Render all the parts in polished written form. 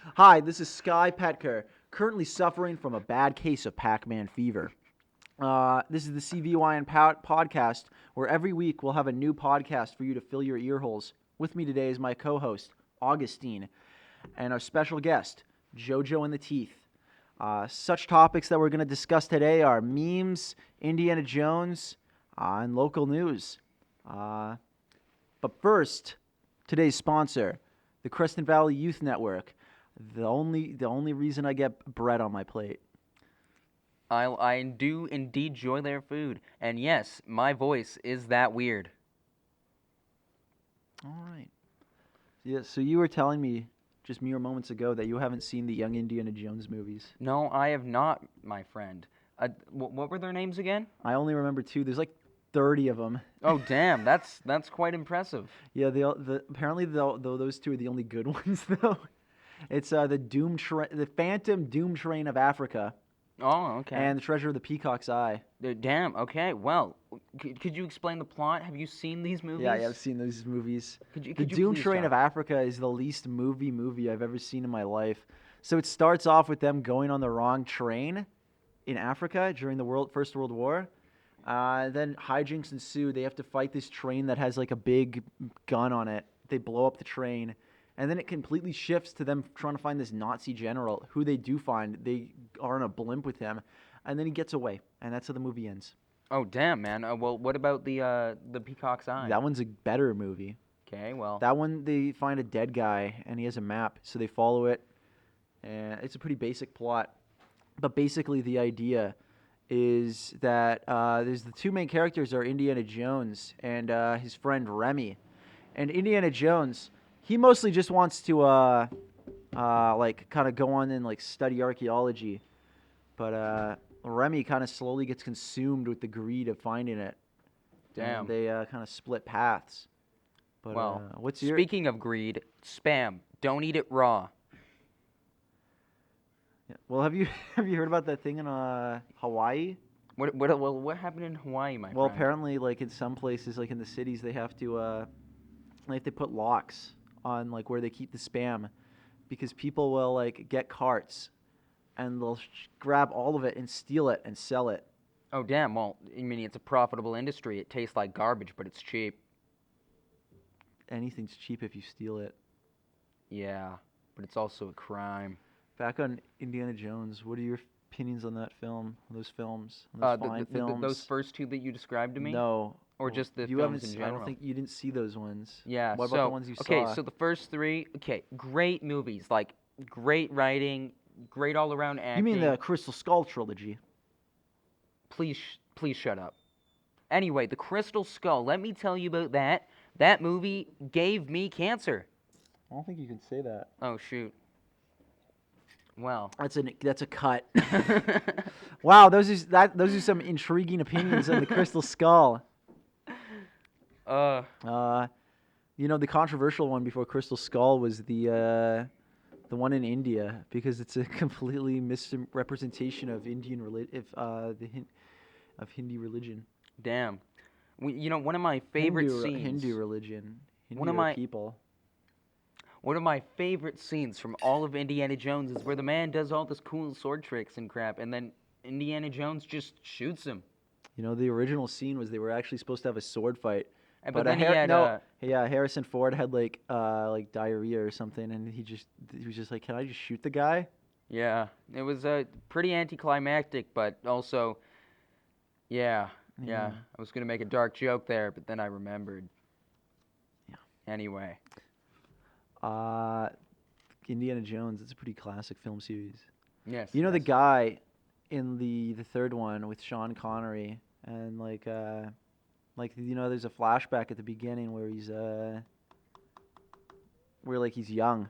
Hi, this is Skye Poetker, currently suffering from a bad case of Pac-Man fever. This is the CVYN podcast, where every week we'll have a new podcast for you to fill your ear holes. With me today is my co-host, Augustine, and our special guest, JoJo and the Teeth. Such topics that we're going to discuss today are memes, Indiana Jones, and local news. But first, today's sponsor, the Creston Valley Youth Network. The only reason I get bread on my plate. I do indeed enjoy their food, and yes, my voice is that weird. All right. Yeah. So you were telling me just mere moments ago that you haven't seen the Young Indiana Jones movies. No, I have not, my friend. What were their names again? I only remember two. There's like 30 of them. Oh, damn, that's quite impressive. Yeah. Apparently those two are the only good ones though. It's the Phantom Doom Train of Africa, Oh, okay. and the Treasure of the Peacock's Eye. Damn. Okay. Well, could you explain the plot? Have you seen these movies? Yeah, I've seen those movies. Could you The Doom please Train talk? of Africa is the least movie I've ever seen in my life. So it starts off with them going on the wrong train in Africa during the First World War. Then hijinks ensue. They have to fight this train that has like a big gun on it. They blow up the train. And then it completely shifts to them trying to find this Nazi general, who they do find. They are in a blimp with him. And then he gets away. And that's how the movie ends. Oh, damn, man. Well, what about the Peacock's Eye? That one's a better movie. Okay. Well. That one, they find a dead guy, and he has a map, so they follow it. And it's a pretty basic plot. But basically, the idea is that there's the two main characters are Indiana Jones and his friend Remy. And Indiana Jones, he mostly just wants to like kind of go on and like study archaeology. But Remy kind of slowly gets consumed with the greed of finding it. Damn. And they kind of split paths. But Well, what's your... speaking of greed, spam. Don't eat it raw. Yeah. Well, have you heard about that thing in Hawaii? What happened in Hawaii, my Well, friend? apparently, like in some places, like in the cities, they have to like they put locks on like where they keep the spam, because people will like get carts, and they'll grab all of it and steal it and sell it. Oh, damn. Well, I mean, it's a profitable industry. It tastes like garbage, but it's cheap. Anything's cheap if you steal it. Yeah, but it's also a crime. Back on Indiana Jones, what are your opinions on that film? Those films, those fine films? Those first two that you described to me? No. Or just the you films haven't. in general? I don't think you didn't see those ones. Yeah, What about the ones you okay, saw? so the first three, okay, great movies. Like, great writing, great all-around acting. You mean the Crystal Skull trilogy? Please shut up. Anyway, The Crystal Skull, let me tell you about that. That movie gave me cancer. I don't think you can say that. Oh, shoot. Well. That's a cut. Wow, those are some intriguing opinions on the Crystal Skull. The controversial one before Crystal Skull was the one in India, because it's a completely misrepresentation of of Hindi religion. Damn. One of my favorite scenes. Hindu religion. One of my people. One of my favorite scenes from all of Indiana Jones is where the man does all this cool sword tricks and crap, and then Indiana Jones just shoots him. The original scene was they were actually supposed to have a sword fight. But then he had Harrison Ford had like diarrhea or something, and he was just like, "Can I just shoot the guy?" Yeah, it was pretty anticlimactic, but also, yeah. I was gonna make a dark joke there, but then I remembered. Yeah. Anyway. Indiana Jones. It's a pretty classic film series. Yes. The guy in the third one with Sean Connery, and there's a flashback at the beginning where he's young.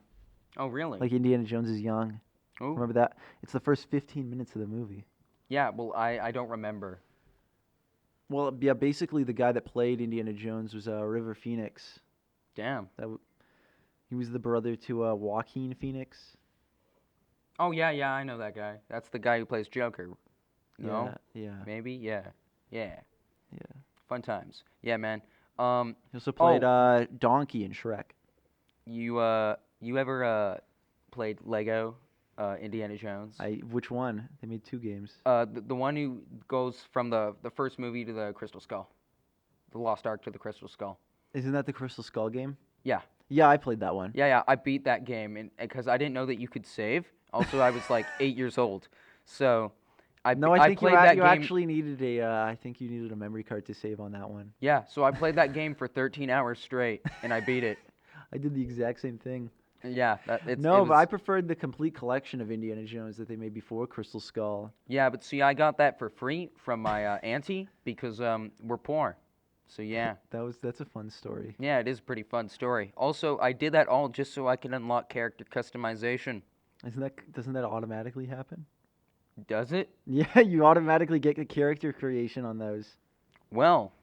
Oh, really? Like Indiana Jones is young. Oh. Remember that? It's the first 15 minutes of the movie. Yeah. Well, I don't remember. Well, yeah. Basically, the guy that played Indiana Jones was River Phoenix. Damn. He was the brother to Joaquin Phoenix. Oh, yeah, I know that guy. That's the guy who plays Joker. No? Yeah. Maybe? Yeah. Yeah. Fun times. Yeah, man. He also played Donkey in Shrek. You ever played Lego Indiana Jones? Which one? They made 2 games. The one who goes from the first movie to the Crystal Skull, the Lost Ark to the Crystal Skull. Isn't that the Crystal Skull game? Yeah. Yeah, I played that one. Yeah, I beat that game because I didn't know that you could save. Also, I was like 8 years old, so I think played that you game. actually needed I think you needed a memory card to save on that one. Yeah, so I played that game for 13 hours straight, and I beat it. I did the exact same thing. Yeah, but I preferred the complete collection of Indiana Jones that they made before Crystal Skull. Yeah, but see, I got that for free from my auntie because we're poor. So yeah. That's a fun story. Yeah, it is a pretty fun story. Also, I did that all just so I can unlock character customization. Doesn't that automatically happen? Does it? Yeah, you automatically get the character creation on those. Well,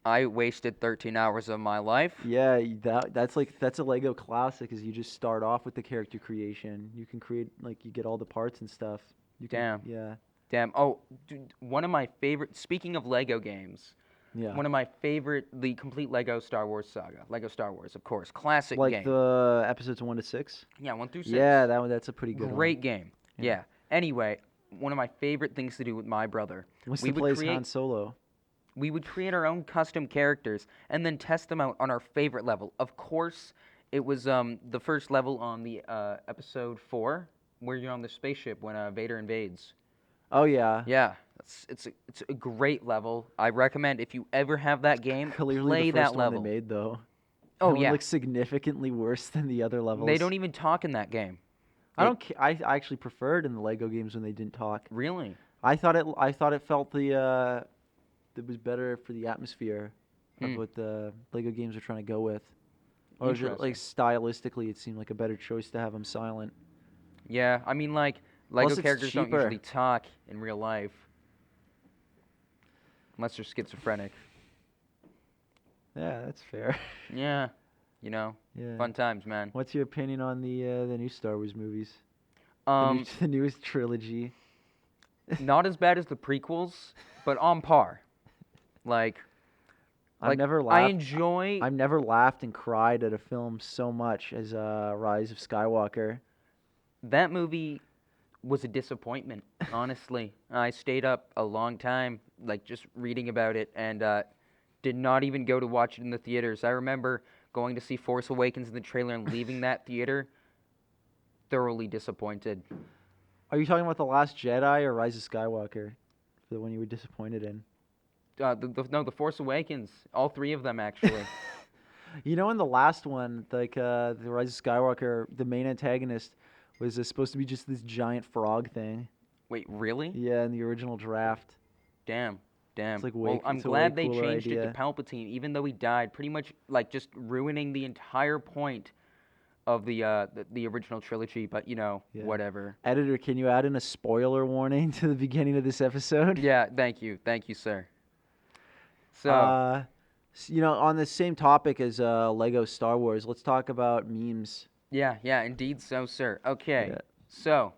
I wasted 13 hours of my life. Yeah, that's a Lego classic. Is you just start off with the character creation. You can create you get all the parts and stuff. Damn. Yeah. Damn. Oh, dude, one of my favorite. Speaking of Lego games. Yeah. One of my favorite, the complete Lego Star Wars saga. Lego Star Wars, of course, classic game. Like the episodes 1 to 6. Yeah, 1 through 6. Yeah, that's a pretty good one. Great game. Yeah. Anyway, one of my favorite things to do with my brother. We play as Han Solo. We would create our own custom characters and then test them out on our favorite level. Of course, it was the first level on the episode 4, where you're on the spaceship when Vader invades. Oh yeah. Yeah, it's a great level. I recommend if you ever have that game, Clearly play the first that one level. they made though. Oh that yeah, one looks significantly worse than the other levels. They don't even talk in that game. I actually preferred in the Lego games when they didn't talk. Really? I thought it felt it was better for the atmosphere of what the Lego games are trying to go with. Or just, stylistically, it seemed like a better choice to have them silent. Yeah, I mean Lego Plus, characters don't usually talk in real life. Unless they're schizophrenic. Yeah, that's fair. Yeah, fun times, man. What's your opinion on the new Star Wars movies? The newest trilogy. Not as bad as the prequels, but on par. I've never laughed and cried at a film so much as Rise of Skywalker. That movie was a disappointment, honestly. I stayed up a long time, just reading about it, and did not even go to watch it in the theaters. I remember going to see Force Awakens in the trailer and leaving that theater thoroughly disappointed. Are you talking about The Last Jedi or Rise of Skywalker? The one you were disappointed in? The Force Awakens. All 3 of them, actually. In the last one, the Rise of Skywalker, the main antagonist was supposed to be just this giant frog thing. Wait, really? Yeah, in the original draft. Damn. It's I'm glad they changed it to Palpatine, even though he died, pretty much just ruining the entire point of the original trilogy. But whatever. Editor, can you add in a spoiler warning to the beginning of this episode? Yeah, thank you, sir. So, on the same topic as Lego Star Wars, let's talk about memes. Yeah, indeed, so sir. Okay, yeah. So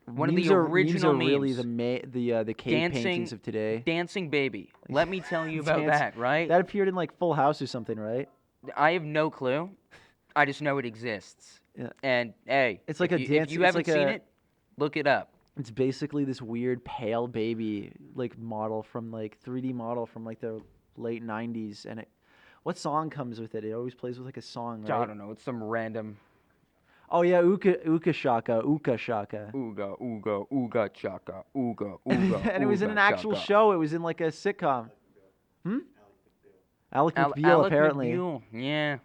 one memes of the original memes are really memes, the cave paintings of today. Dancing baby. Let me tell you about that, right? That appeared in Full House or something, right? I have no clue. I just know it exists. Yeah. And hey, it's if you haven't seen it, look it up. It's basically this weird pale baby model from 3D model from the late 90s, and what song comes with it? It always plays with a song, right? I don't know. It's some random. Oh yeah, Uka Shaka. Ooga, ooga, ooga, chaka, ooga, ooga. And it was in an actual show. It was in a sitcom. Alec McBeal, Alec apparently. McBeal. Yeah.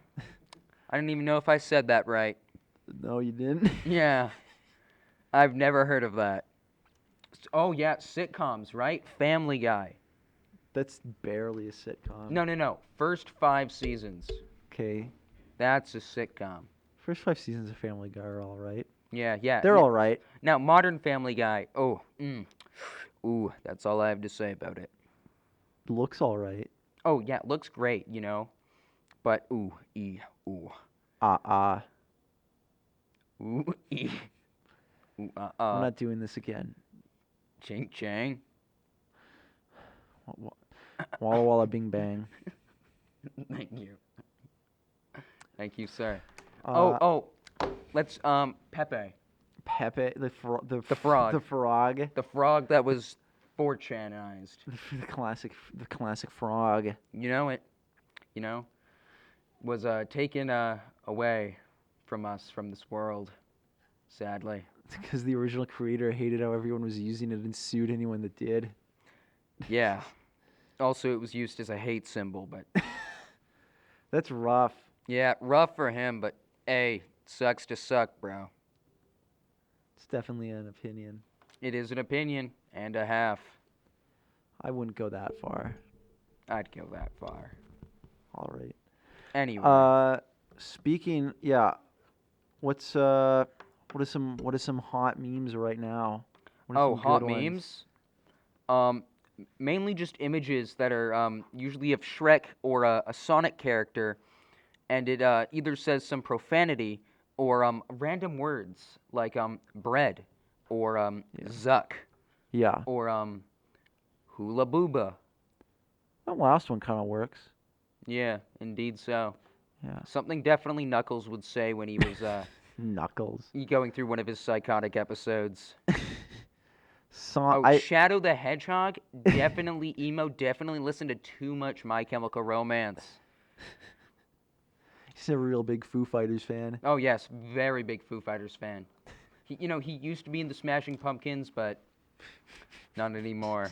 I don't even know if I said that right. No, you didn't. Yeah. I've never heard of that. Oh yeah, sitcoms, right? Family Guy. That's barely a sitcom. No. First 5 seasons. Okay. That's a sitcom. First 5 seasons of Family Guy are all right. Yeah. They're all right. Now, modern Family Guy. Oh, ooh, that's all I have to say about it. Looks all right. Oh yeah, looks great, but ooh. Ooh, I'm not doing this again. Ching chang. Walla walla bing bang. Thank you. Thank you, sir. Let's Pepe, Pepe, the frog, the frog, the frog that was 4chanized. the classic frog. You know it. You know, was taken away from us, from this world, sadly. Because the original creator hated how everyone was using it and sued anyone that did. Yeah. Also, it was used as a hate symbol, but That's rough. yeah, rough for him. But hey, sucks to suck, bro. It's definitely an opinion. It is an opinion and a half. I wouldn't go that far. I'd go that far. All right. Anyway. Speaking, what are some hot memes right now? What are Oh, some hot good ones? memes. Mainly just images that are usually of Shrek or a Sonic character, and it either says some profanity or random words like bread or zuck Yeah. or hula booba. That last one kind of works. Yeah, indeed so. Yeah. Something definitely Knuckles would say when he was Knuckles. going through one of his psychotic episodes. So Oh, Shadow the Hedgehog, definitely emo, definitely listened to too much My Chemical Romance. He's a real big Foo Fighters fan. Oh yes, very big Foo Fighters fan. He used to be in the Smashing Pumpkins, but not anymore.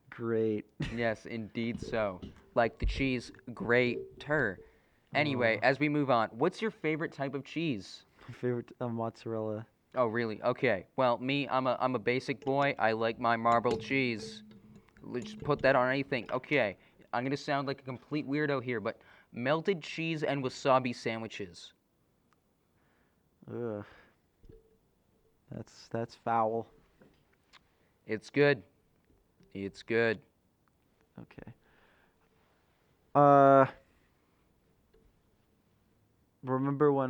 Great. Yes, indeed so. Like the cheese, greater. Anyway, as we move on, what's your favorite type of cheese? My favorite mozzarella. Oh, really? Okay. Well, me, I'm a basic boy. I like my marbled cheese. Let's just put that on anything. Okay. I'm gonna sound like a complete weirdo here, but melted cheese and wasabi sandwiches. Ugh. That's foul. It's good. It's good. Okay. Remember when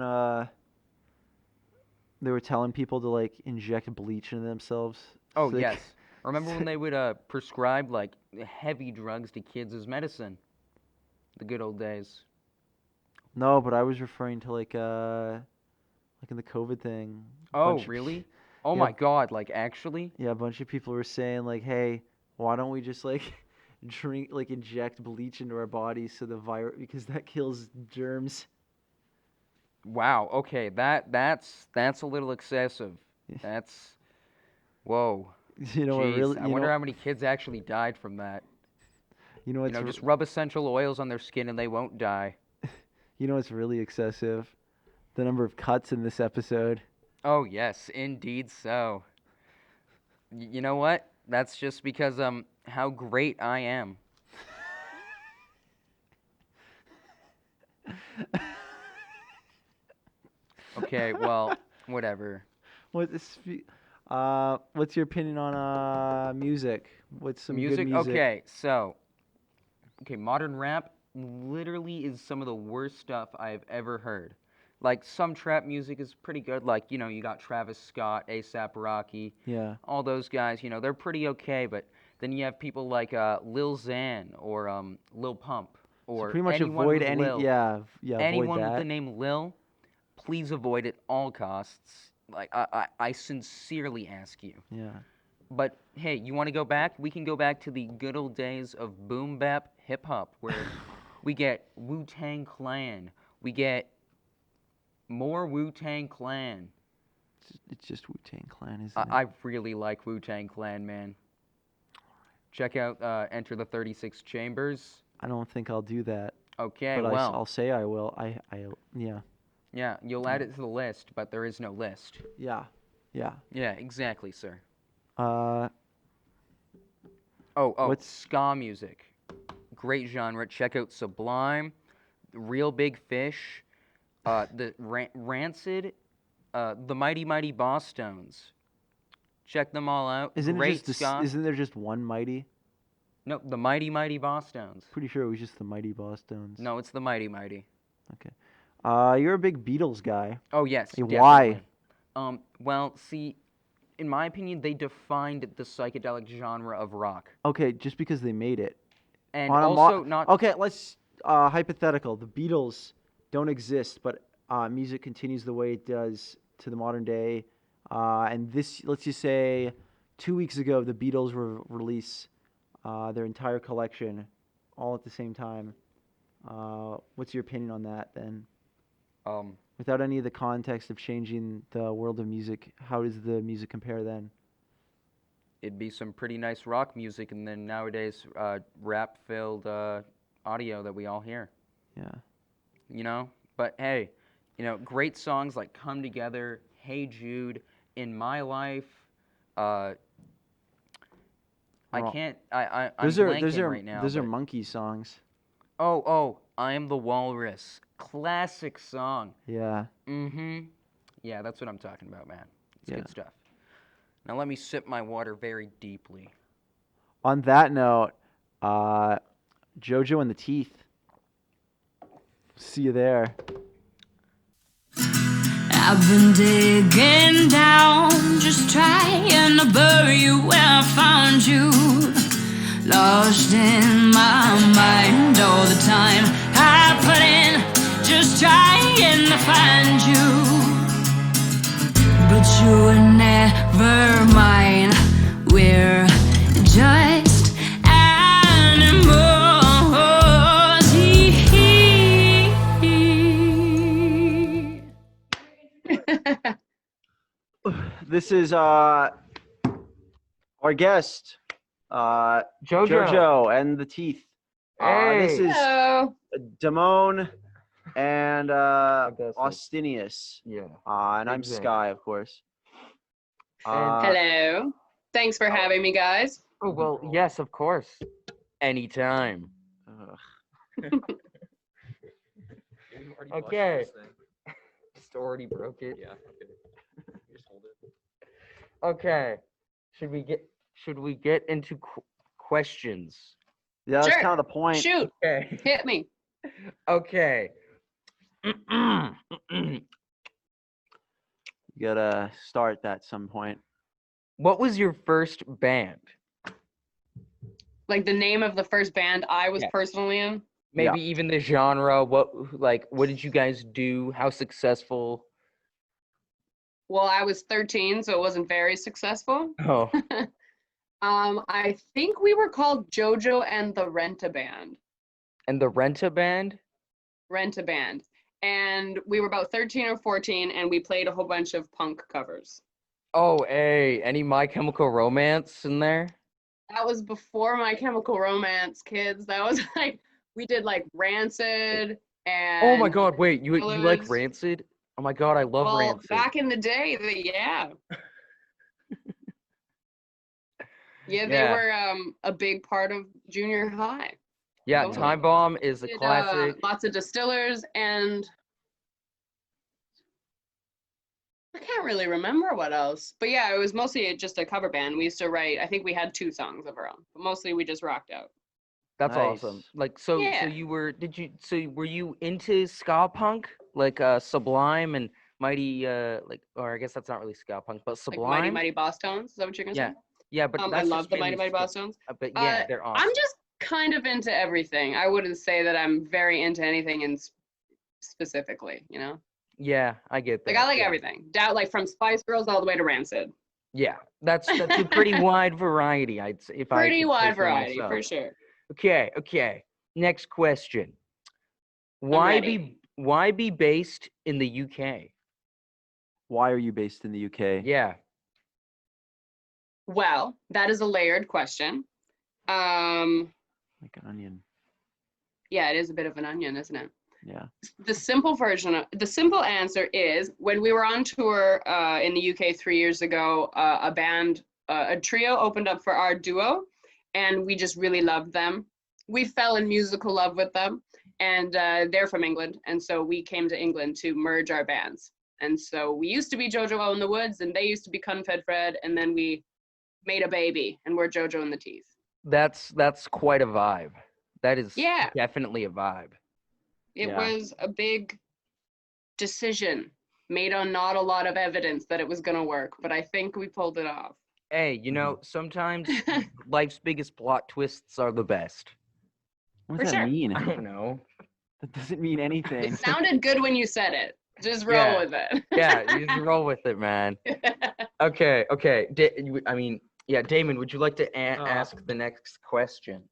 they were telling people to like inject bleach into themselves? Oh, So they yes. Remember when they would prescribe like heavy drugs to kids as medicine? The good old days. No, but I was referring to like in the COVID thing. Oh, Bunch of really? Oh yeah, my God! Like actually? yeah, a bunch of people were saying like, "Hey, why don't we just like inject bleach into our bodies so the virus because that kills germs." Wow. Okay. That's a little excessive. That's whoa. You know what Jeez. really I wonder how many kids actually died from that. you know what's Just rub essential oils on their skin and they won't die. you know what's really excessive? The number of cuts in this episode. Oh yes, indeed so. You know what? That's just because how great I am. Okay, well, whatever. What's your opinion on music? What's some good Music? music? Okay, so modern rap literally is some of the worst stuff I've ever heard. Like some trap music is pretty good, like you got Travis Scott, ASAP Rocky, Yeah. all those guys, they're pretty okay, but then you have people like Lil Xan or Lil Pump So or pretty much anyone avoid with any Lil. avoid Anyone with the that. name Lil, please avoid at all costs. Like I sincerely ask you. Yeah. But hey, you want to go back? We can go back to the good old days of boom bap hip hop, where we get Wu-Tang Clan, we get more Wu-Tang Clan. It's just Wu-Tang Clan, isn't it? I really like Wu-Tang Clan, man. Check out Enter the 36 Chambers. I don't think I'll do that. Okay, But well, I'll say I will. Yeah. yeah, you'll add it to the list, but there is no list. Yeah. Yeah. Yeah, exactly, sir. Uh, Oh, what's ska music. Great genre. Check out Sublime, Real Big Fish, the Rancid, the Mighty Mighty Boss Stones. Check them all out. Great ska. isn't there just one Mighty? No, the Mighty Mighty Boss Stones. Pretty sure it was just the Mighty Boss Stones. No, it's the Mighty Mighty. Okay. You're a big Beatles guy. Oh yes, Hey, definitely. why? Well, see, in my opinion, they defined the psychedelic genre of rock. Okay, just because they made it. And On a also not Okay, let's hypothetical. The Beatles don't exist, but music continues the way it does to the modern day, and this, let's just say, 2 weeks ago, the Beatles release their entire collection, all at the same time. What's your opinion on that then? Um, Without any of the context of changing the world of music, how does the music compare then? it'd be some pretty nice rock music, and then nowadays, rap-filled audio that we all hear. Yeah. You know. But hey, great songs like "Come Together," "Hey Jude," "In My Life." Uh, I Well, can't. I'm those are blanking right now. those are But monkey songs. oh, "I Am the Walrus," classic song. Yeah. Mm-hmm. Yeah, that's what I'm talking about, man. It's Yeah. good stuff. Now let me sip my water very deeply. On that note, uh, JoJo and the Teeth. See you there. I've been digging down, just trying to bury you where I found you. Lost in my mind all the time. I put in, just trying to find you. But you were never mine. We're just animals. This is our guest, JoJo. JoJo and the Teeth. This Hey. is Hello. Damone and Augustus. Austinius. Yeah. And I'm Exactly. Skye, of course. Hello. Thanks for having me, guys. Oh well, yes, of course. Anytime. Okay. Just already broke it. Yeah. Okay. Just hold it. Okay. Should we get into questions? Yeah, that's Sure. kind of the point. Shoot. Okay. Hit me. Okay. You gotta start that some point. What was your first band? Like the name of the first band I was Yes. personally in. Maybe even the genre. What did you guys do? How successful? Well, I was 13, so it wasn't very successful. Oh. I think we were called JoJo and the Rent-A-Band. And the Rent-A-Band? Rent-A-Band. And we were about 13 or 14, and we played a whole bunch of punk covers. Oh, hey, any My Chemical Romance in there? That was before My Chemical Romance, kids. That was like, we did like Rancid and... Oh my God, wait, you like Killers. Rancid? Oh my God, I love Well, Rancid. back in the day, yeah. Yeah, they Yeah. were a big part of junior high. Yeah, totally. Time Bomb is a Did, classic. lots of Distillers, and I can't really remember what else. But yeah, it was mostly just a cover band. We used to write, I think we had 2 songs of our own, but mostly we just rocked out. That's Nice. awesome. Like, so Yeah. were you into ska punk? Like Sublime and Mighty, or I guess that's not really ska punk, but Like Sublime? Mighty Boss Tones, is that what you're gonna Yeah. say? Yeah, but I that's love just the Mighty mainly Boss ska- Tones. But yeah, they're awesome. I'm just kind of into everything. I wouldn't say that I'm very into anything in specifically, you know? Yeah, I get that. Like I like yeah. everything. Down like from Spice Girls all the way to Rancid. Yeah, that's a pretty wide variety, I'd say. If I Pretty could say wide so variety myself. for sure. Okay. Next question. ready. Why be based in the UK? Why are you based in the UK? Yeah. Well, that is a layered question. Like an onion. Yeah, it is a bit of an onion, isn't it? Yeah. The simple answer is when we were on tour in the UK 3 years ago, a trio opened up for our duo, and we just really loved them. We fell in musical love with them, and they're from England, and so we came to England to merge our bands. And so we used to be JoJo in the Woods, and they used to be Confed Fred, and then we made a baby, and we're JoJo and the Teeth. That's quite a vibe. That is Yeah. definitely a vibe. It Yeah. was a big decision made on not a lot of evidence that it was going to work, but I think we pulled it off. Hey, sometimes life's biggest plot twists are the best. What For does that sure. mean? I don't know. That doesn't mean anything. It sounded good when you said it. Just roll Yeah. with it. Yeah, you just roll with it, man. Okay. Damon, would you like to ask the next question?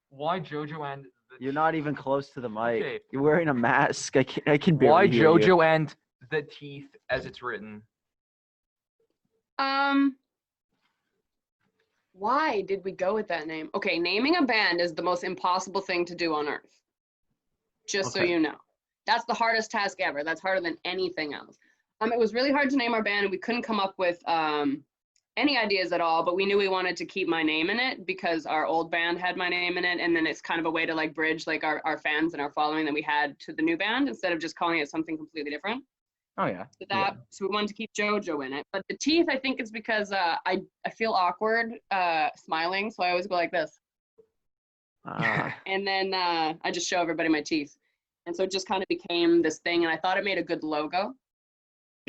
Why JoJo and the You're not even close to the mic. Okay. You're wearing a mask. I can barely Why hear you. JoJo and the teeth as it's written? Why did we go with that name? Okay, naming a band is the most impossible thing to do on earth. Just so Okay. you know. That's the hardest task ever. That's harder than anything else. It was really hard to name our band, and we couldn't come up with any ideas at all, but we knew we wanted to keep my name in it because our old band had my name in it, and then it's kind of a way to like bridge like our fans and our following that we had to the new band instead of just calling it something completely different. Oh yeah. So we wanted to keep JoJo in it. But the teeth, I think it's because I feel awkward smiling, so I always go like this. And then I just show everybody my teeth. And so it just kind of became this thing, and I thought it made a good logo.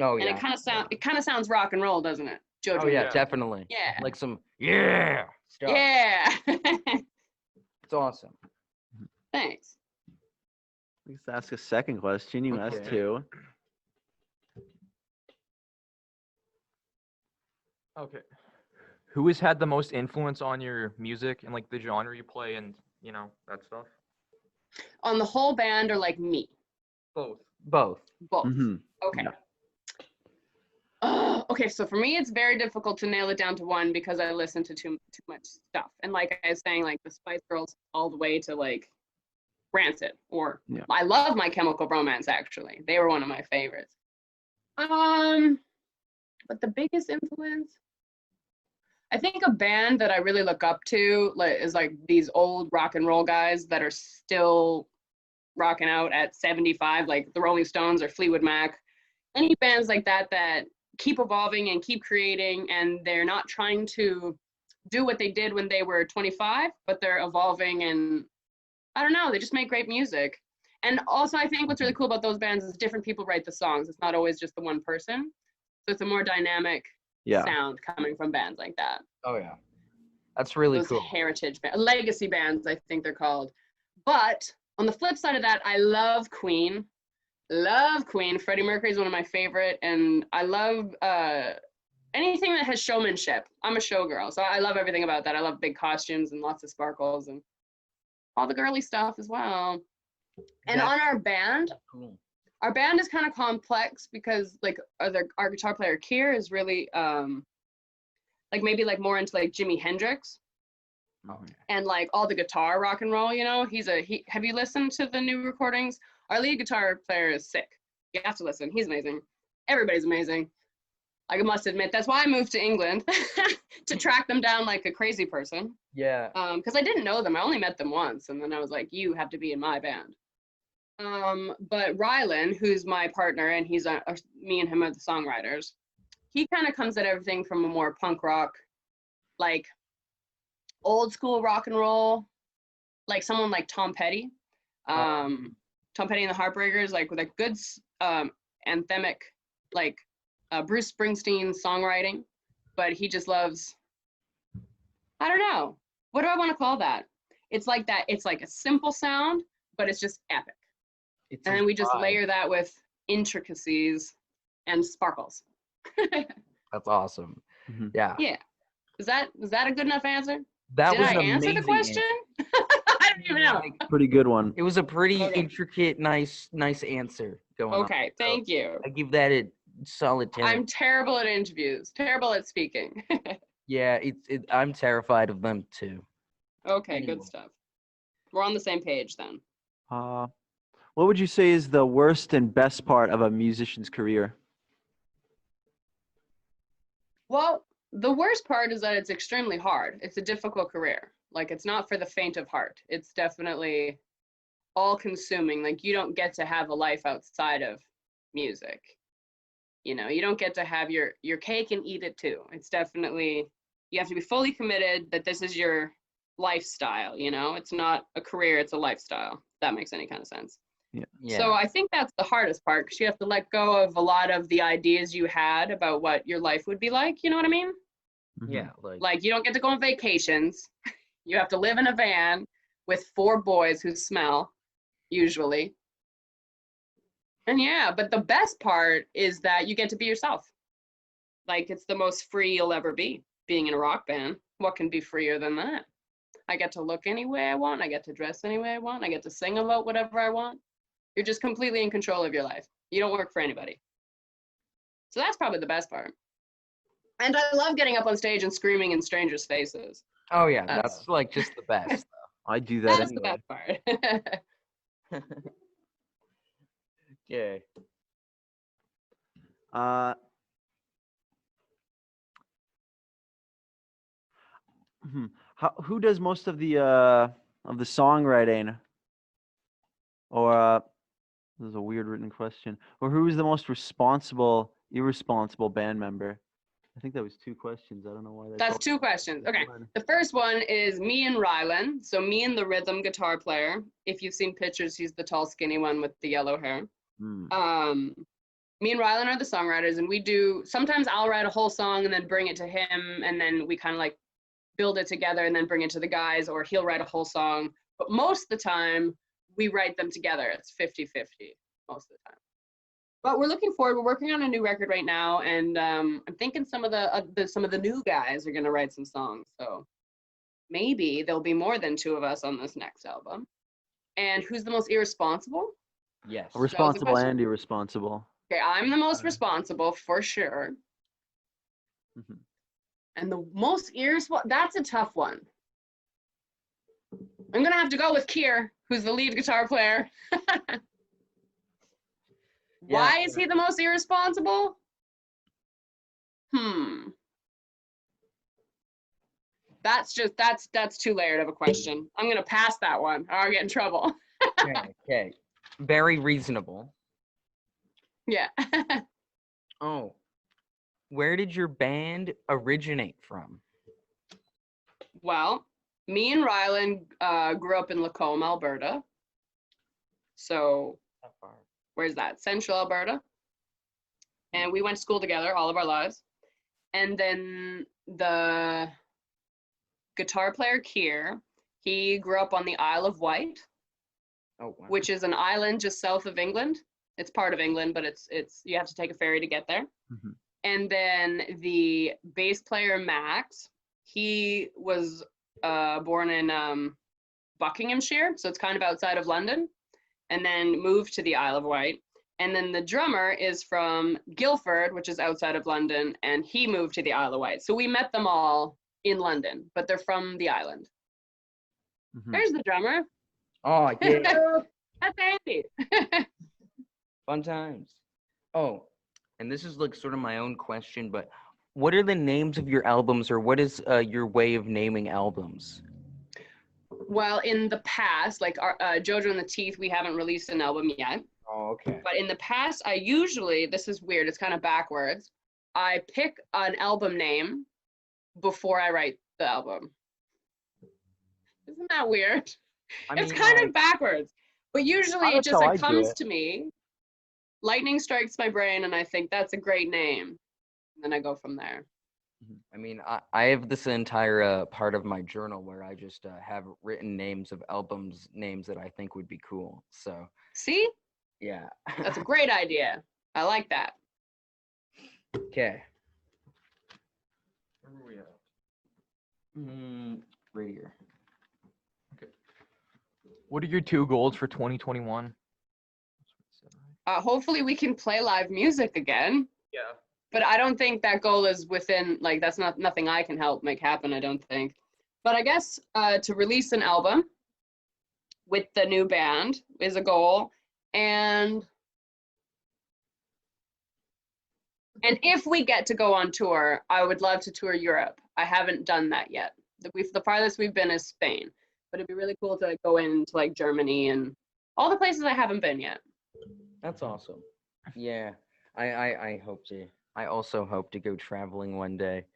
Oh And yeah. it kind of sounds rock and roll, doesn't it? JoJo. Oh yeah, Yeah. definitely. Yeah. Like some stuff. Yeah. It's awesome. Thanks. Let's ask a second question. You asked Okay. two. Okay. Who has had the most influence on your music and like the genre you play and that stuff? On the whole band or like me? Both. Both. Both. Mm-hmm. Okay. Yeah. Okay, so for me, it's very difficult to nail it down to one because I listen to too much stuff. And like I was saying, like the Spice Girls all the way to like Rancid, or Yeah. I love My Chemical Romance, actually. They were one of my favorites. But the biggest influence, I think a band that I really look up to is like these old rock and roll guys that are still rocking out at 75, like the Rolling Stones or Fleetwood Mac. Any bands like that that keep evolving and keep creating, and they're not trying to do what they did when they were 25, but they're evolving, and I don't know, they just make great music. And also I think what's really cool about those bands is different people write the songs. It's not always just the one person. So it's a more dynamic sound coming from bands like that. Oh yeah. That's really Those cool. heritage bands, legacy bands, I think they're called. But on the flip side of that, I love Queen. Love Queen. Freddie Mercury is one of my favorite, and I love anything that has showmanship. I'm a showgirl, so I love everything about that. I love big costumes and lots of sparkles and all the girly stuff as well. And on our band, Cool. our band is kind of complex because like our guitar player Keir is really like maybe like more into like Jimi Hendrix and like all the guitar rock and roll. Have you listened to the new recordings? Our lead guitar player is sick. You have to listen. He's amazing. Everybody's amazing. I must admit, that's why I moved to England to track them down like a crazy person. Yeah. Because I didn't know them. I only met them once, and then I was like, you have to be in my band. But Rylan, who's my partner, and he's me and him are the songwriters. He kind of comes at everything from a more punk rock, like old school rock and roll, like someone like Tom Petty. Tom Petty and the Heartbreakers, like with a good anthemic, like Bruce Springsteen songwriting, but he just loves, I don't know, what do I want to call that? It's like that. It's like a simple sound, but it's just epic. And then we just layer that with intricacies and sparkles. That's awesome. Mhm. Yeah. Yeah. Was that a good enough answer? That Did was I an answer the amazing question? I don't even know. Pretty good one. It was a pretty Okay. intricate, nice answer going on. Okay, thank you. I give that a solid 10. I'm terrible at interviews, terrible at speaking. Yeah, I'm terrified of them too. Okay, Anyway. good stuff. We're on the same page then. What would you say is the worst and best part of a musician's career? Well, the worst part is that it's extremely hard. It's a difficult career. Like, it's not for the faint of heart. It's definitely all consuming. Like, you don't get to have a life outside of music. You don't get to have your cake and eat it too. It's definitely, you have to be fully committed that this is your lifestyle. It's not a career, it's a lifestyle, if that makes any kind of sense. Yeah. So I think that's the hardest part, because you have to let go of a lot of the ideas you had about what your life would be like. You know what I mean? Yeah, Like, you don't get to go on vacations. You have to live in a van with 4 boys who smell, usually. And yeah, but the best part is that you get to be yourself. Like, it's the most free you'll ever be, being in a rock band. What can be freer than that? I get to look any way I want. I get to dress any way I want. I get to sing about whatever I want. You're just completely in control of your life. You don't work for anybody. So that's probably the best part. And I love getting up on stage and screaming in strangers' faces. Oh yeah, That's- that's like just the best. I do that That's the anyway. best part. Yeah. Uh, who does most of the songwriting? Or this is a weird written question. Or who is the most irresponsible band member? I think that was 2 questions. I don't know why That's 2 questions. Okay. The first one is me and Rylan. So me and the rhythm guitar player. If you've seen pictures, he's the tall, skinny one with the yellow hair. Me and Rylan are the songwriters, and we do, sometimes I'll write a whole song and then bring it to him, and then we kind of like build it together and then bring it to the guys, or he'll write a whole song. But most of the time, we write them together. It's 50-50 most of the time. But we're looking forward. We're working on a new record right now, and I'm thinking some of the new guys are gonna write some songs. So maybe there'll be more than 2 of us on this next album. And who's the most irresponsible? Yes. Responsible question. and irresponsible. Okay, I'm the most responsible for sure. Mhm. And the most irresponsible, that's a tough one. I'm gonna have to go with Keir, who's the lead guitar player. Why is he the most irresponsible? That's too layered of a question. I'm gonna pass that one, or I'll get in trouble. Okay. Very reasonable. Yeah. Oh. Where did your band originate from? Well, me and Rylan grew up in Lacombe, Alberta. So where's that? Central Alberta. And we went to school together all of our lives. And then the guitar player Keir, he grew up on the Isle of Wight, which is an island just south of England. It's part of England, but it's you have to take a ferry to get there. Mhm. And then the bass player Max, he was born in Buckinghamshire, so it's kind of outside of London, and then moved to the Isle of Wight. And then the drummer is from Guildford, which is outside of London, and he moved to the Isle of Wight. So we met them all in London, but they're from the island. Mhm. There's the drummer. Oh, yeah. That's Andy. Fun times. Oh, and this is like sort of my own question, but what are the names of your albums, or what is your way of naming albums? Well, in the past, like our, Jojo and the Teeth, we haven't released an album yet. Oh, okay. But in the past, I usually, this is weird, it's kind of backwards. I pick an album name before I write the album. Isn't that weird? It's kind of backwards. But usually it just like comes to me. Lightning strikes my brain and I think that's a great name. And then I go from there. I mean, I have this entire part of my journal where I just have written names of albums, names that I think would be cool. So, see? Yeah. That's a great idea. I like that. Okay. Where were we at? Right here. Okay. What are your 2 goals for 2021? Hopefully we can play live music again. Yeah. But I don't think that goal is within, like, that's nothing I can help make happen, I don't think. But I guess to release an album with the new band is a goal. And if we get to go on tour, I would love to tour Europe. I haven't done that yet. The farthest we've been is Spain. But it'd be really cool to like, go into like Germany and all the places I haven't been yet. That's awesome. Yeah. I hope to. I also hope to go traveling one day.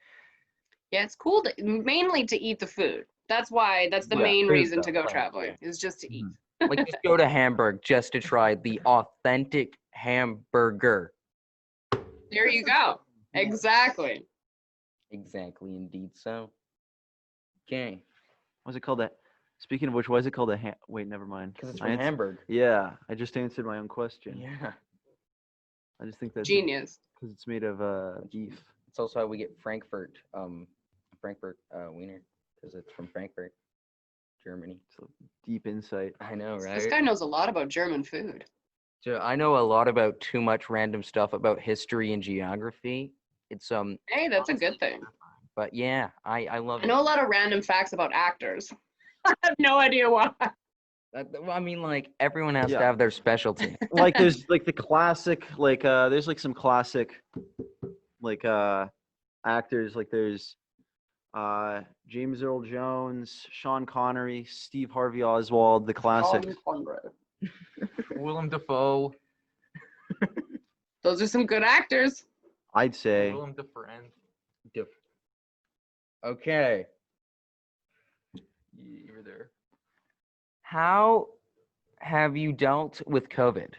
Yeah, it's cool mainly to eat the food. That's the main reason to go traveling, is just to eat. Like just go to Hamburg just to try the authentic hamburger. There you go. Exactly. Exactly, indeed. So, okay. What's it called? That. Speaking of which, why is it called wait, never mind. Because it's from Hamburg. Yeah, I just answered my own question. Yeah. I just think that's Genius. because it's made of beef. It's also how we get Frankfurt wiener, because it's from Frankfurt, Germany. So deep insight. I know, right? This guy knows a lot about German food. So I know a lot about too much random stuff about history and geography. It's Hey, that's a good thing. but yeah, I love I it. know a lot of random facts about actors. I have no idea why. Well, I mean, like everyone has Yeah. to have their specialty. Like there's like the classic, like there's like some classic, like actors. Like there's James Earl Jones, Sean Connery, Steve Harvey Oswald, the classics. Willem Dafoe. Those are some good actors. I'd say. Willem Dafoe. Okay. You were there. How have you dealt with COVID?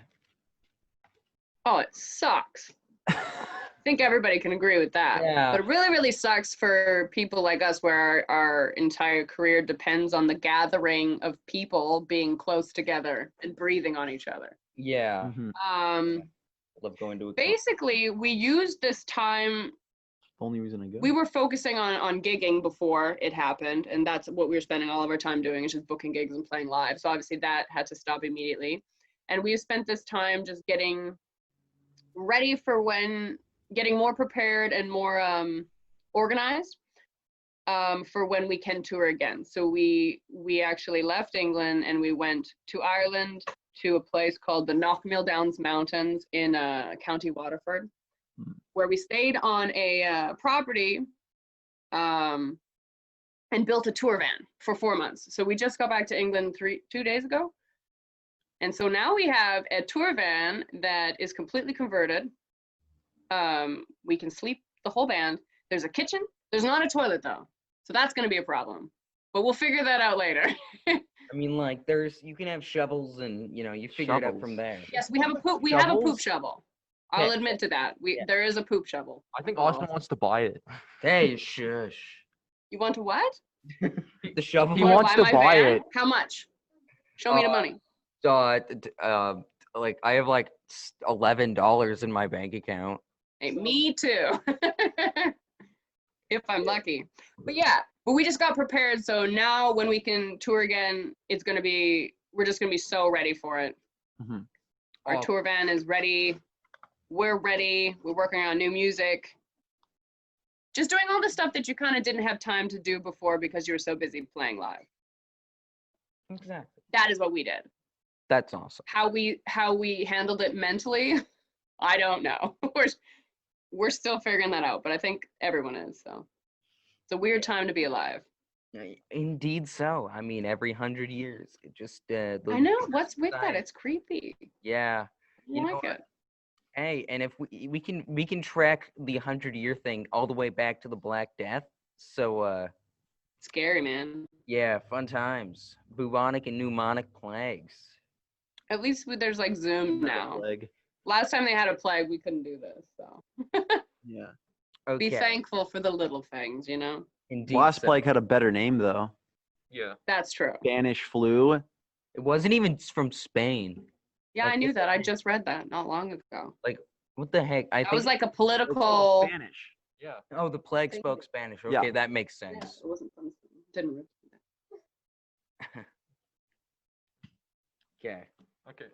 Oh, it sucks. I think everybody can agree with that. Yeah. But it really, really sucks for people like us where our entire career depends on the gathering of people being close together and breathing on each other. Yeah. Mhm. Love going to a Basically, we used this time. Only reason I go. We were focusing on gigging before it happened, and that's what we were spending all of our time doing, is just booking gigs and playing live. So obviously that had to stop immediately. And we spent this time just getting ready for getting more prepared and more organized for when we can tour again. So we actually left England and we went to Ireland, to a place called the Knockmill Downs Mountains in County Waterford, where we stayed on a property and built a tour van for 4 months. So we just got back to England 2 days ago. And so now we have a tour van that is completely converted. We can sleep the whole band. There's a kitchen. There's not a toilet though. So that's going to be a problem. But we'll figure that out later. I mean, like, you can have shovels and, you figure it out from there. Yes, we have a poop. We have a poop Shovels? shovel. I'll Yeah. admit to that. There is a poop shovel. I think Austin wants to buy it. Hey, shush. You want to what? The shovel. He You wanna wants to my buy van? it. How much? Show me the money. Like I have like $11 in my bank account. Hey, me too. If I'm lucky. But yeah, but we just got prepared. So now when we can tour again, we're just gonna be so ready for it. Mhm. Our Oh. tour van is ready. We're ready. We're working on new music. Just doing all the stuff that you kind of didn't have time to do before because you were so busy playing live. Exactly. That is what we did. That's awesome. How we handled it mentally, I don't know. We're still figuring that out, but I think everyone is. So it's a weird time to be alive. Indeed so. I mean, every 100 years, it just I know. What's with that? science. It's creepy. Yeah. I You know like what? it. Hey, and if we can track the 100-year thing all the way back to the Black Death. So Scary, man. yeah, fun times. Bubonic and pneumonic plagues. At least there's like Zoom now. Leg. Last time they had a plague, we couldn't do this. So Yeah. Okay. be thankful for the little things, you know? Indeed. Last so. plague had a better name though. Yeah. That's true. Spanish flu. It wasn't even from Spain. Yeah, Like, I knew what that. the I heck? just read that not long ago. What the heck? I That think. was like a political. Spanish. Yeah. Oh, the plague think- spoke Spanish. Yeah. Okay, that makes Yeah, sense. it wasn't from. Didn't read that. Okay. Okay.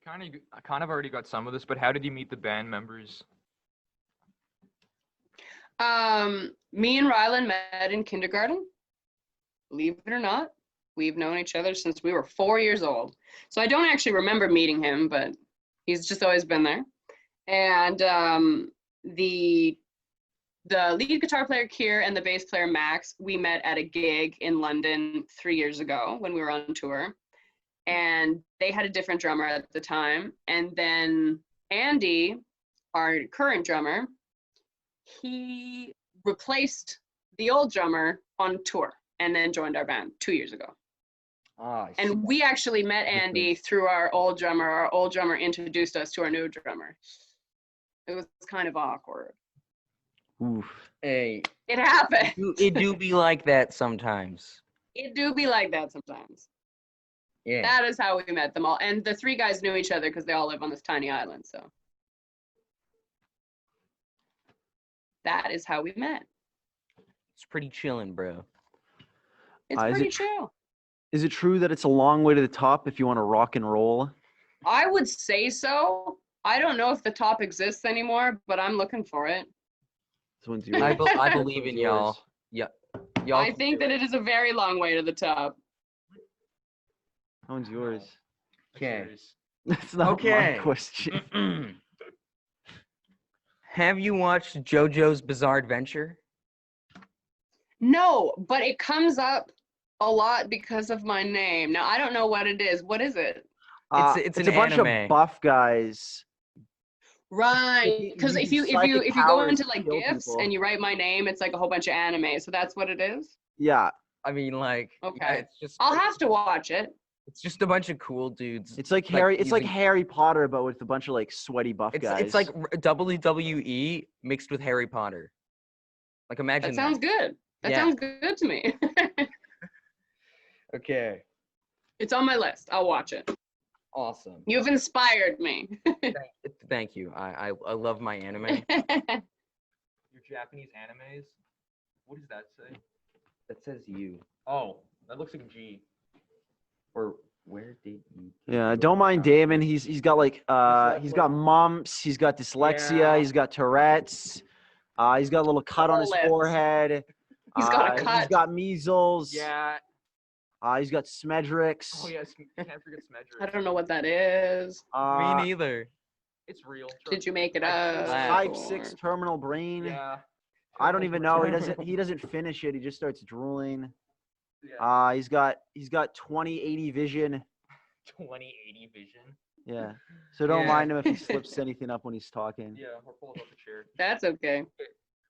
I kind of already got some of this, but how did you meet the band members? Me and Rylan met in kindergarten. Believe it or not, we've known each other since we were 4 years old. So I don't actually remember meeting him, but he's just always been there. And the lead guitar player Kier and the bass player Max, we met at a gig in London 3 years ago when we were on tour. And they had a different drummer at the time. And then Andy, our current drummer, he replaced the old drummer on tour and then joined our band 2 years ago. Ah, And we actually met Andy through our old drummer. Our old drummer introduced us to our new drummer. It was kind of awkward. Oof. hey, It happened. it do be like that sometimes. It do be like that sometimes. Yeah. That is how we met them all. And the three guys knew each other because they all live on this tiny island. So that is how we met. It's pretty chillin', bro. It's Is pretty it chill. Is it true that it's a long way to the top if you want to rock and roll? I would say so. I don't know if the top exists anymore, but I'm looking for it. This one's yours. I This believe one's in yours. y'all. Yeah. Y'all I can think do that it is a very long way to the top. That one's yours. Okay. That's not Okay. my question. it. Have you watched JoJo's Bizarre Adventure? No, but it comes up a lot because of my name. Now, I don't know what it is. What is it? It's It's an a bunch anime. of buff guys. Right. Because if you psychic go powers into to like kill gifts people. and you write my name, it's like a whole bunch of anime. So that's what it is. Yeah, I mean, like, yeah, Okay. it's just I'll have to watch it. it's just a bunch of cool dudes. it's like Harry. It's like using- Harry Potter, but with a bunch of like sweaty buff guys. It's like WWE mixed with Harry Potter. Like, imagine That sounds good. That Yeah. sounds good to me. Okay. It's on my list. I'll watch it. Awesome. You've inspired me. Thank you. I love my anime. Your Japanese animes? What does that say? That says you. Oh, that looks like a G. Or where did you? Yeah, don't mind Damon. He's got like he's got mumps. He's got dyslexia. Yeah. He's got Tourette's. He's got a little cut on his List. forehead. He's got a He's cut. got measles. Yeah. He's got Smedrix. Oh yes, can't forget Smedger. I don't know what that is. Me neither. It's real. Did you make it I've seen up? Type Type 6 or- terminal brain. Yeah. I don't even know. He doesn't finish it. He just starts drooling. Yeah. He's got 20/80 vision. 20/80 vision. Yeah. So don't Yeah. mind him if he slips anything up when he's talking. Yeah, or pull it off the chair. That's okay.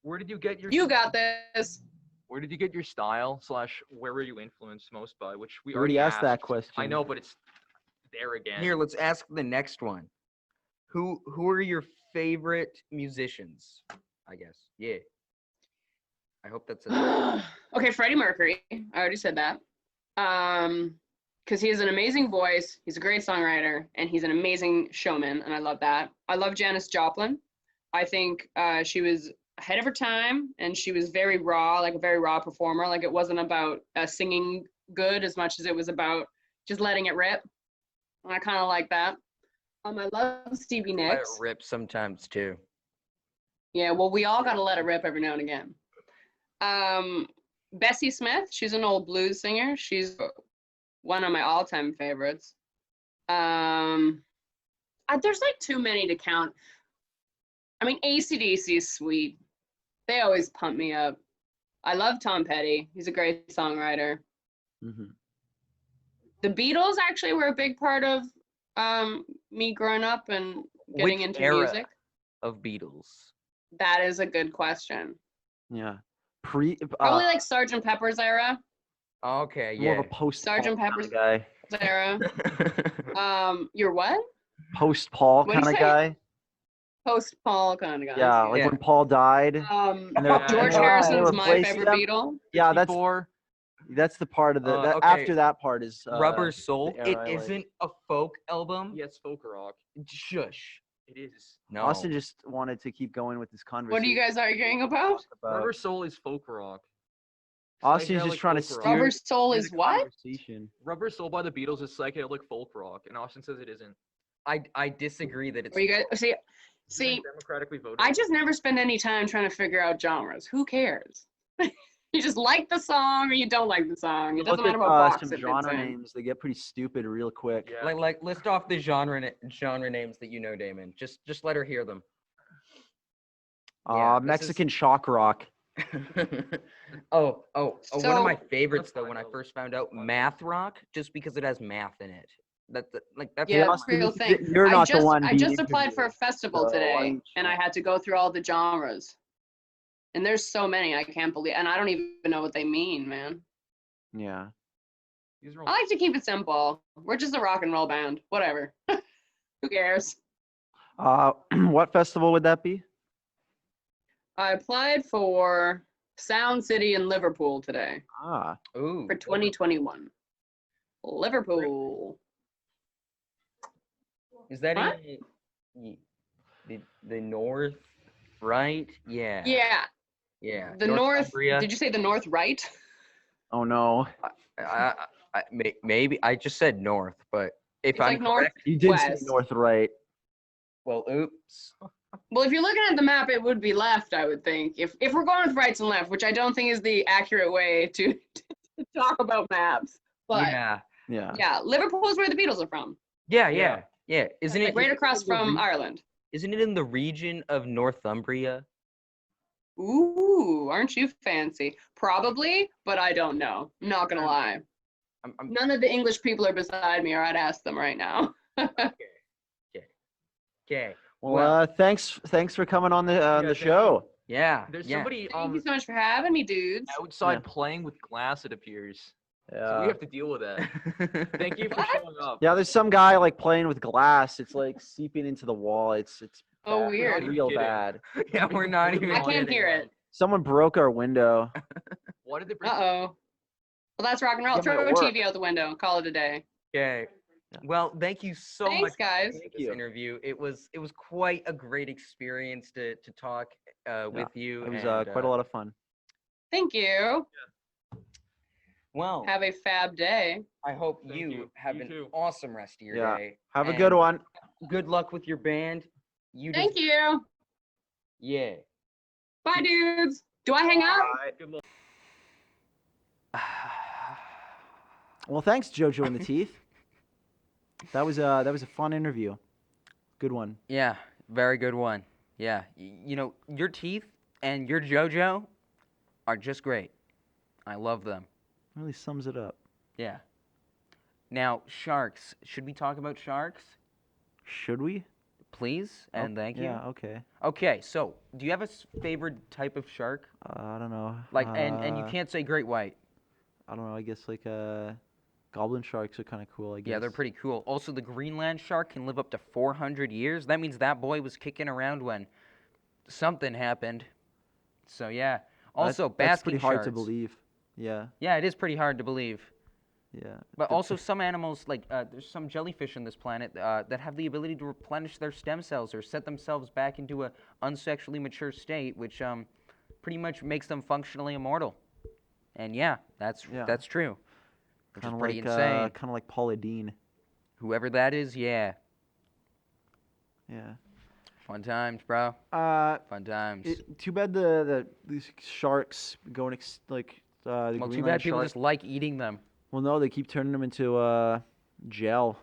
Where did you get your? You got this. Where did you get your style / where were you influenced most by? Which we We already asked that question. I know, but it's there again. Here, let's ask the next one. Who are your favorite musicians? I guess. Yeah. I hope that's a Okay, Freddie Mercury. I already said that. Because he has an amazing voice, he's a great songwriter, and he's an amazing showman, and I love that. I love Janis Joplin. I think she was ahead of her time, and she was very raw, like a very raw performer. Like, it wasn't about singing good as much as it was about just letting it rip. And I kind of like that. I love Stevie let it Nicks. rip sometimes too. Yeah, well, we all got to let it rip every now and again. Bessie Smith, she's an old blues singer. She's one of my all-time favorites. There's like too many to count. I mean, AC/DC is sweet. They always pump me up. I love Tom Petty. He's a great songwriter. Mhm. The Beatles actually were a big part of me growing up and getting Which into era music. of Beatles? That is a good question. Yeah. Probably like Sgt. Pepper's era. Okay, more yeah. of a post Sgt. Pepper's guy. era. You're what? Post Paul What'd kind you of say? guy. Post Paul kind of guy. Yeah, like Yeah. when Paul died. And they're- George they Harrison's my replaced favorite him. Beatle. Yeah, that's 54. the part of the that, okay. after that part is Rubber Soul. the era It I like. isn't a folk album. Yeah, it's folk rock. Shush. It is. No. Austin just wanted to keep going with this conversation. What are you guys arguing about? Rubber Soul is folk rock. Austin's just Psychedelic trying to folk rock. steer Rubber Soul the is what? conversation. Rubber Soul by the Beatles is psychedelic folk rock, and Austin says it isn't. I disagree that it's. Are you guys see? It's been See, democratically voted. I just never spend any time trying to figure out genres. Who cares? You just like the song or you don't like the song. It doesn't Look matter at what box some it fits genre in. names. They get pretty stupid real quick. Yeah. Like list off the genre names that you know, Damon. Just let her hear them. Yeah, this Mexican shock rock. One of So- my favorites though, fine, when I though. first found out, Fine. math rock, just because it has math in it. That's Yeah, Austin, real this is thing. it. You're not the one I just being applied for a interviewed, festival so why today, don't and you- I had to go through all the genres. And there's so many, I can't believe, and I don't even know what they mean, man. Yeah. These are all I like to keep it simple. We're just a rock and roll band. Whatever. Who cares? What festival would that be? I applied for Sound City in Liverpool today Ah, ooh. for 2021. Liverpool. Is that What? the north, right? Yeah. Yeah, Yeah. the north. Northumbria. Did you say the north right? Oh no. Maybe I just said north, but if It's I'm like north. correct, You did say West. north right. well, oops. Well, if you're looking at the map, it would be left, I would think. If we're going with rights and left, which I don't think is the accurate way to talk about maps. But Yeah. Yeah. Liverpool is where the Beatles are from. Yeah. Yeah. Isn't Like it right isn't it across in the from re- Ireland. Isn't it in the region of Northumbria? Ooh, aren't you fancy? Probably, but I don't know. I'm not gonna lie. I'm None of the English people are beside me, or I'd ask them right now. okay. Well, thanks for coming on the Yeah, the thank show. Yeah. There's yeah. somebody Thank you so much for having me, dudes. outside Yeah. playing with glass, it appears. So Yeah. we have to deal with that. Thank you for What? showing up. Yeah, there's some guy like playing with glass. It's like seeping into the wall. It's Oh, bad. weird. It's real Kidding. bad. Yeah, we're not even. I can't kidding, hear man. it. Someone broke our window. Why did they bring Uh-oh. Well, that's rock and roll. Yeah, Throw but a it worked. TV out the window. Call it a day. Okay. Well, thank you so Thanks, much guys. for doing Thank this you. interview. It was quite a great experience to talk with you. It was and, quite a lot of fun. Thank you. Well, Have a fab day. I hope Thank you you. have You an too. awesome rest of your Yeah. day. Have a good and one. Good luck with your band. You Thank you. Yeah. Bye, dudes. Do I hang up? Good luck. Well, thanks, Jojo in the Teeth. That was a fun interview. Good one. Yeah, very good one. Yeah, you know, your teeth and your JoJo are just great. I love them. Really sums it up. Yeah. Now, sharks. Should we talk about sharks? Should we? Please and thank you. Yeah. Okay. Okay, so do you have a favorite type of shark? I don't know. Like, and you can't say great white. I don't know. I guess like goblin sharks are kind of cool. I guess. Yeah, they're pretty cool. Also, the Greenland shark can live up to 400 years. That means that boy was kicking around when something happened. So yeah. Also, that's basking pretty hard sharks. to believe. Yeah. Yeah, it is pretty hard to believe. Yeah. But also, some animals, like there's some jellyfish on this planet that have the ability to replenish their stem cells or set themselves back into a unsexually mature state, which pretty much makes them functionally immortal. And yeah, that's true. Which is Kind of pretty like insane. kind of like Paula Dean. Whoever that is, yeah. Yeah. Fun times, bro. Fun times. Too bad these sharks going the Well, Greenland too bad people shark. just like eating them. Well, no, they keep turning them into gel.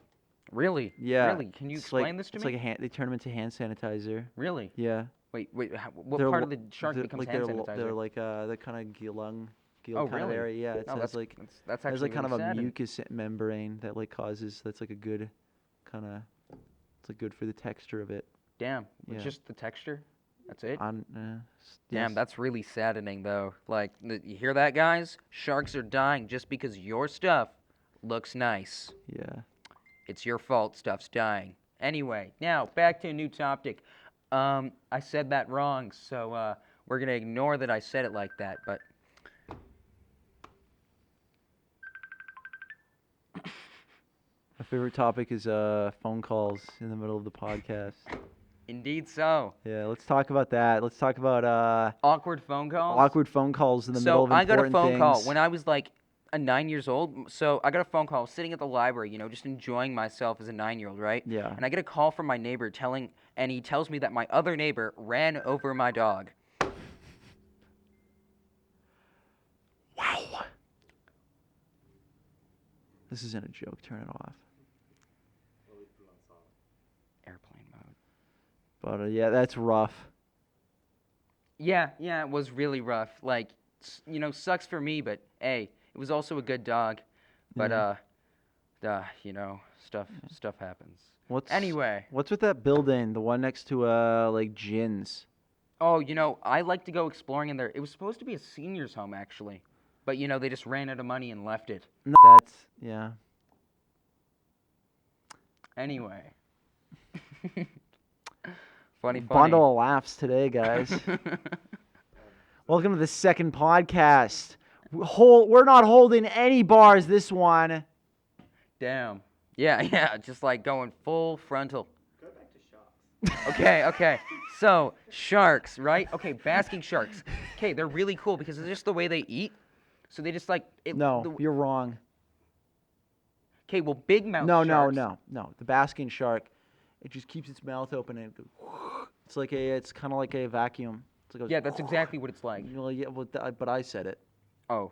Really? Yeah. Really? Can you It's explain like, this to it's me? like they turn them into hand sanitizer. Really? Yeah. Wait. What They're part lo- of the shark they're- becomes like hand they're, sanitizer? They're like the kind of gill Oh, kind of really? area. Yeah, it Oh, has that's like that's there's actually like kind really of a sad. mucus membrane that like causes that's like a good kind of it's like good for the texture of it. Damn. With Yeah. just the texture? That's it? Damn, Damn, that's really saddening, though. Like, you hear that, guys? Sharks are dying just because your stuff looks nice. yeah. It's your fault stuff's dying. Anyway, now, back to a new topic. I said that wrong, so we're going to ignore that I said it like that, but... My favorite topic is phone calls in the middle of the podcast. Indeed so. Yeah, let's talk about that. Let's talk about Awkward phone calls? awkward phone calls in the middle of So I got a important phone call things. when I was like 9 years old. So I got a phone call sitting at the library, you know, just enjoying myself as a 9-year-old, right? Yeah. And I get a call from my neighbor and he tells me that my other neighbor ran over my dog. Wow. This isn't a joke. Turn it off. Airplane mode. But yeah, that's rough. Yeah, it was really rough. Like, you know, sucks for me, but hey, it was also a good dog. But you know, stuff happens. Anyway. What's with that building, the one next to like Gin's? Oh, you know, I like to go exploring in there. It was supposed to be a seniors home actually, but you know, they just ran out of money and left it. No, that's yeah. Anyway. funny. Bundle of laughs today, guys. Welcome to the second podcast. We're not holding any bars this one. Damn. Yeah, yeah, just like going full frontal. Go back to sharks. Okay. So, sharks, right? Okay, basking sharks. Okay, they're really cool because it's just the way they eat. So they just like it. No, you're wrong. Okay, well, big mouth No, sharks. no. The basking shark, it just keeps its mouth open and it goes, it's kind of like a vacuum. It's like Yeah, that's exactly what it's like. Well, yeah, but I said it. Oh,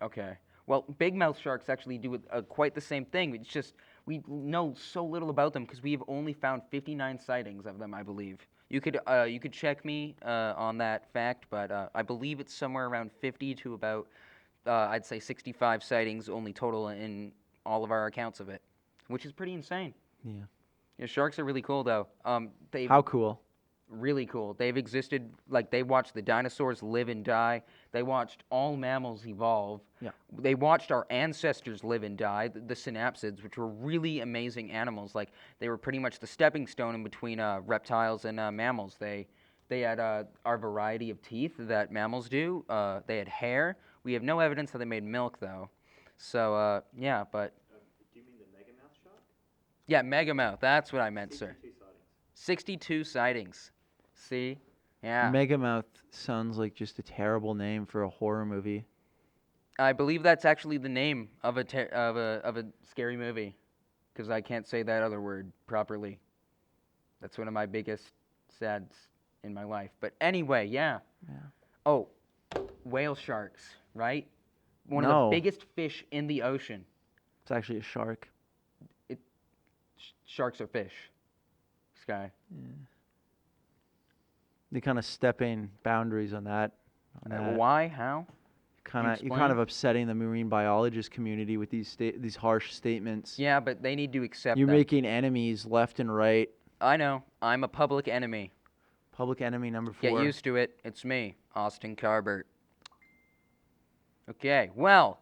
okay. Well, big mouth sharks actually do quite the same thing. It's just we know so little about them because we've only found 59 sightings of them, I believe. You could check me on that fact, but I believe it's somewhere around 50 to about I'd say 65 sightings only total in all of our accounts of it, which is pretty insane. Yeah. Yeah, sharks are really cool though. How cool? Really cool. They've existed, like, they watched the dinosaurs live and die. They watched all mammals evolve. Yeah. They watched our ancestors live and die, the synapsids, which were really amazing animals. Like, they were pretty much the stepping stone in between reptiles and mammals. They had our variety of teeth that mammals do. They had hair. We have no evidence that they made milk, though. So, yeah, but... Do you mean the megamouth shark? Yeah, megamouth. That's what I meant, sir. 62 sightings. 62 sightings. See? Yeah. Megamouth sounds like just a terrible name for a horror movie. I believe that's actually the name of a scary movie, because I can't say that other word properly. That's one of my biggest sads in my life. But anyway, yeah. Oh, whale sharks, right? One of the biggest fish in the ocean. It's actually a shark. Sharks are fish. Skye. Yeah. They kind of stepping boundaries on that. Why? How? You're kind of upsetting the marine biologist community with these harsh statements. Yeah, but they need to accept You're that. making enemies left and right. I know. I'm a public enemy. Public enemy number 4. Get used to it. It's me, Austin Carbert. Okay, well,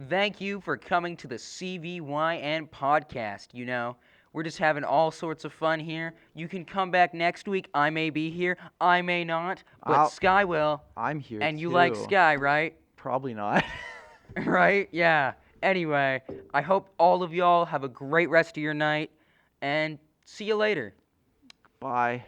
thank you for coming to the CVYN podcast. You know, we're just having all sorts of fun here. You can come back next week. I may be here. I may not. But Skye will. I'm here, and you too. like Skye, right? Probably not. Right? Yeah. Anyway, I hope all of y'all have a great rest of your night. And see you later. Bye.